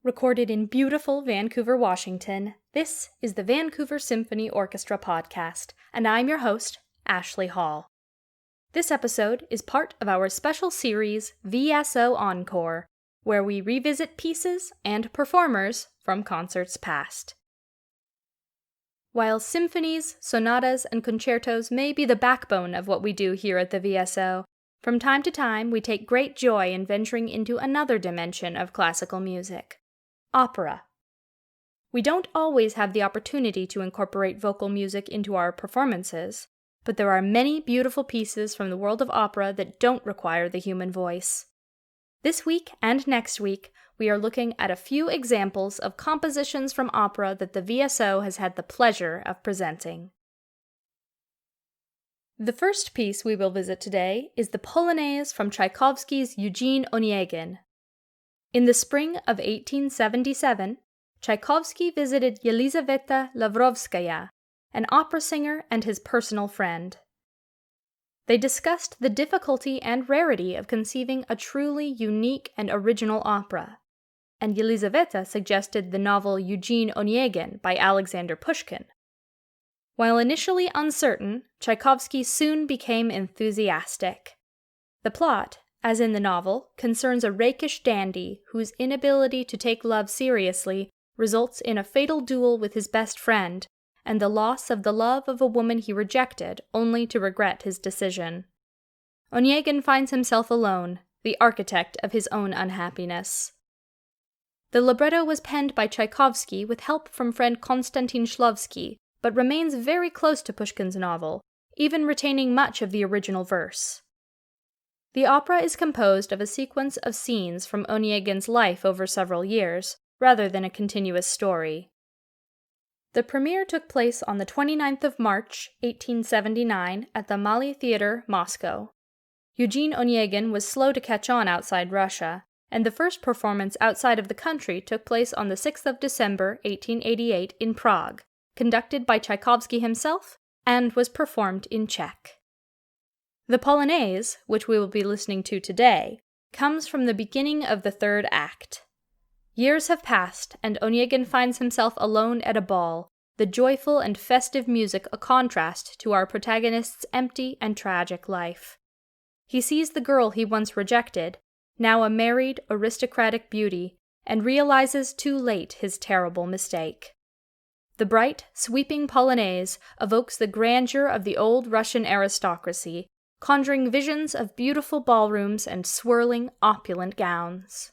Recorded in beautiful Vancouver, Washington, this is the Vancouver Symphony Orchestra podcast, and I'm your host, Ashley Hall. This episode is part of our special series, VSO Encore, where we revisit pieces and performers from concerts past. While symphonies, sonatas, and concertos may be the backbone of what we do here at the VSO, from time to time we take great joy in venturing into another dimension of classical music. Opera. We don't always have the opportunity to incorporate vocal music into our performances, but there are many beautiful pieces from the world of opera that don't require the human voice. This week and next week, we are looking at a few examples of compositions from opera that the VSO has had the pleasure of presenting. The first piece we will visit today is the Polonaise from Tchaikovsky's Eugene Onegin. In the spring of 1877, Tchaikovsky visited Yelizaveta Lavrovskaya, an opera singer and his personal friend. They discussed the difficulty and rarity of conceiving a truly unique and original opera, and Yelizaveta suggested the novel Eugene Onegin by Alexander Pushkin. While initially uncertain, Tchaikovsky soon became enthusiastic. The plot, as in the novel, concerns a rakish dandy whose inability to take love seriously results in a fatal duel with his best friend, and the loss of the love of a woman he rejected only to regret his decision. Onegin finds himself alone, the architect of his own unhappiness. The libretto was penned by Tchaikovsky with help from friend Konstantin Shklovsky, but remains very close to Pushkin's novel, even retaining much of the original verse. The opera is composed of a sequence of scenes from Onegin's life over several years, rather than a continuous story. The premiere took place on the 29th of March, 1879, at the Mali Theatre, Moscow. Eugene Onegin was slow to catch on outside Russia, and the first performance outside of the country took place on the 6th of December, 1888, in Prague, conducted by Tchaikovsky himself, and was performed in Czech. The Polonaise, which we will be listening to today, comes from the beginning of the third act. Years have passed, and Onegin finds himself alone at a ball, the joyful and festive music a contrast to our protagonist's empty and tragic life. He sees the girl he once rejected, now a married, aristocratic beauty, and realizes too late his terrible mistake. The bright, sweeping Polonaise evokes the grandeur of the old Russian aristocracy, conjuring visions of beautiful ballrooms and swirling, opulent gowns.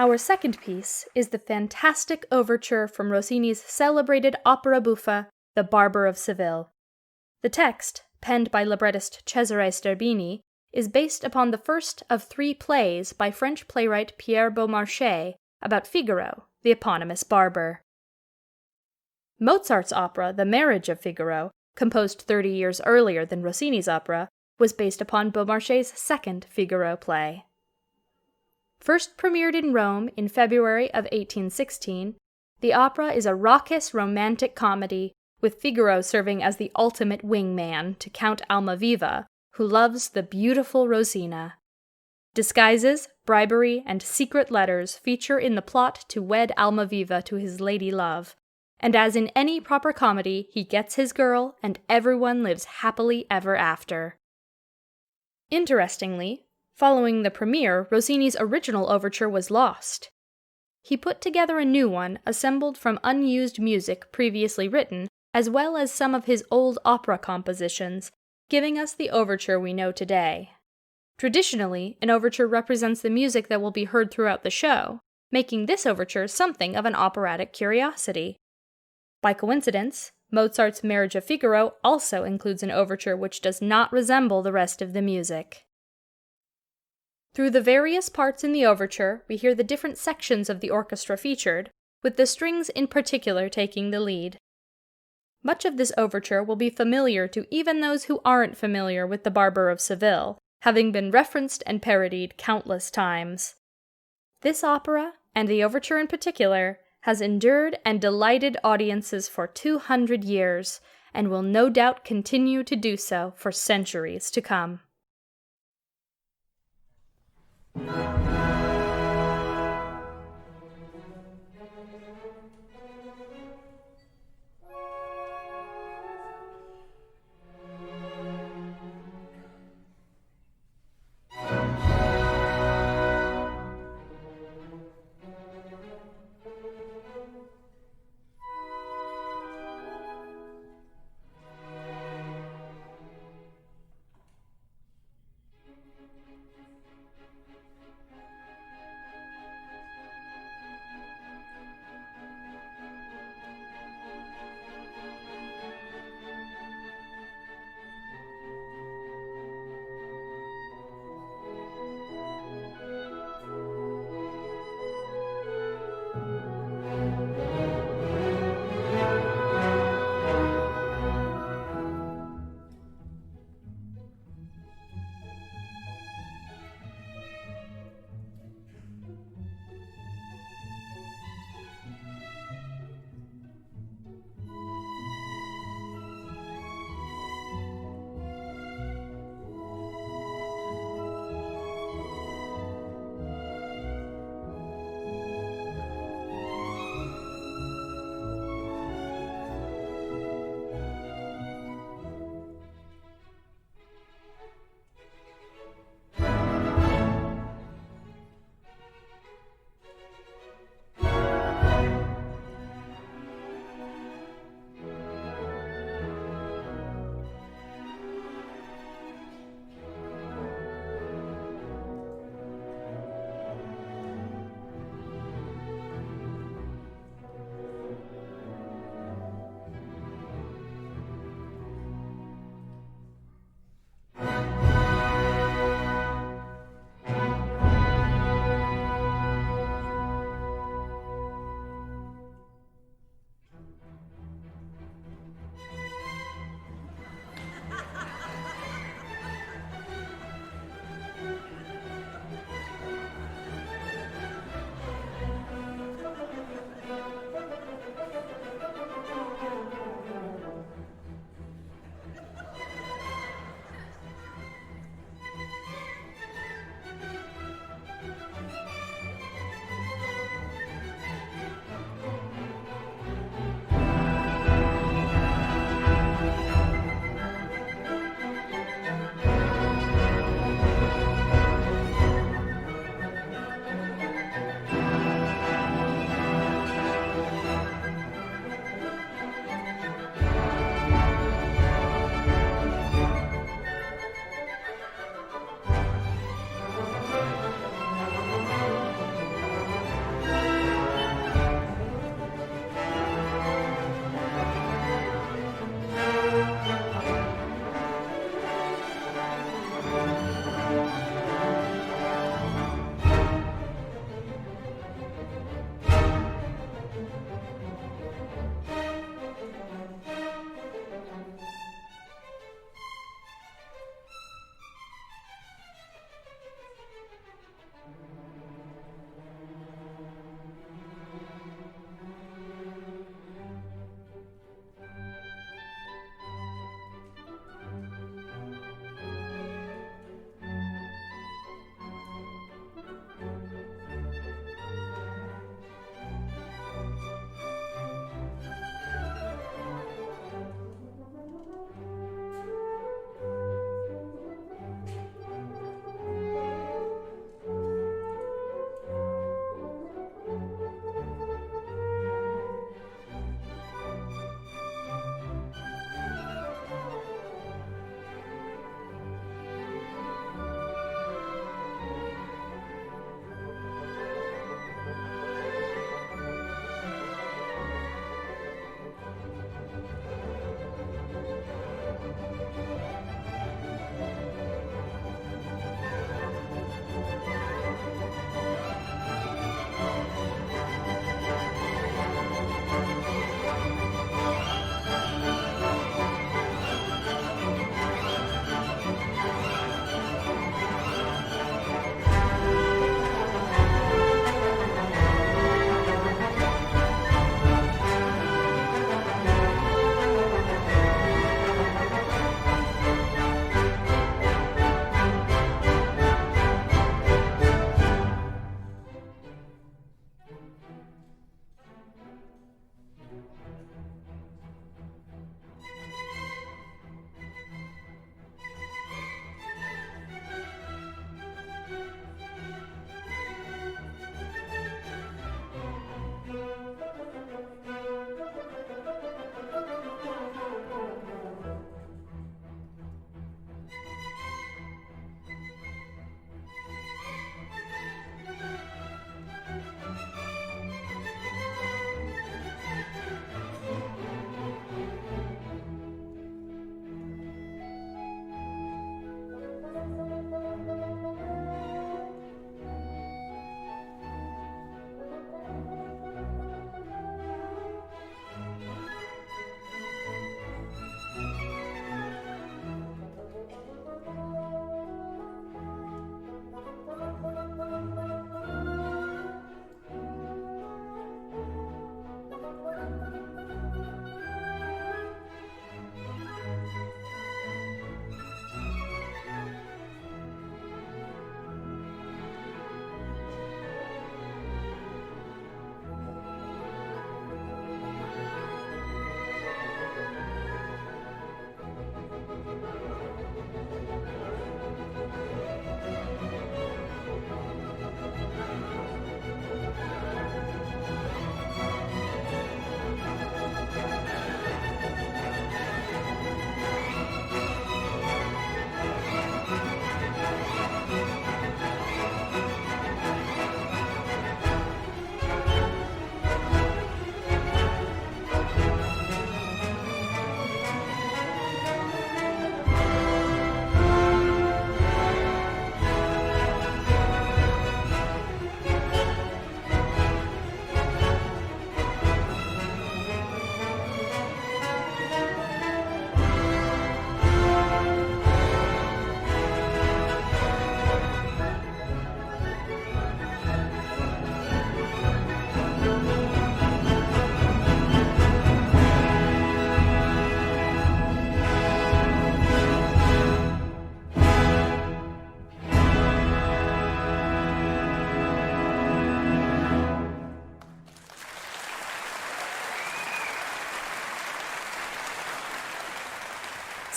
Our second piece is the fantastic overture from Rossini's celebrated opera buffa, The Barber of Seville. The text, penned by librettist Cesare Sterbini, is based upon the first of 3 plays by French playwright Pierre Beaumarchais about Figaro, the eponymous barber. Mozart's opera, The Marriage of Figaro, composed 30 years earlier than Rossini's opera, was based upon Beaumarchais' second Figaro play. First premiered in Rome in February of 1816, the opera is a raucous romantic comedy, with Figaro serving as the ultimate wingman to Count Almaviva, who loves the beautiful Rosina. Disguises, bribery, and secret letters feature in the plot to wed Almaviva to his lady love, and as in any proper comedy, he gets his girl and everyone lives happily ever after. Interestingly, following the premiere, Rossini's original overture was lost. He put together a new one assembled from unused music previously written, as well as some of his old opera compositions, giving us the overture we know today. Traditionally, an overture represents the music that will be heard throughout the show, making this overture something of an operatic curiosity. By coincidence, Mozart's Marriage of Figaro also includes an overture which does not resemble the rest of the music. Through the various parts in the overture, we hear the different sections of the orchestra featured, with the strings in particular taking the lead. Much of this overture will be familiar to even those who aren't familiar with The Barber of Seville, having been referenced and parodied countless times. This opera, and the overture in particular, has endured and delighted audiences for 200 years, and will no doubt continue to do so for centuries to come.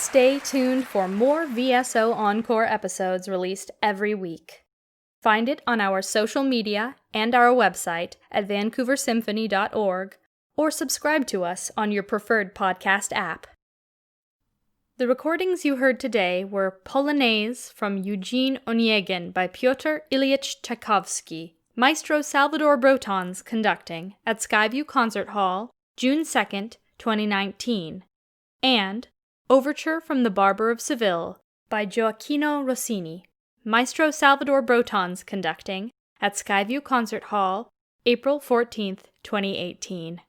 Stay tuned for more VSO Encore episodes released every week. Find it on our social media and our website at vancouversymphony.org, or subscribe to us on your preferred podcast app. The recordings you heard today were Polonaise from Eugene Onegin by Pyotr Ilyich Tchaikovsky, Maestro Salvador Brotons conducting at Skyview Concert Hall, June 2nd, 2019, and Overture from the Barber of Seville by Gioacchino Rossini, Maestro Salvador Brotons conducting at Skyview Concert Hall, April 14th, 2018.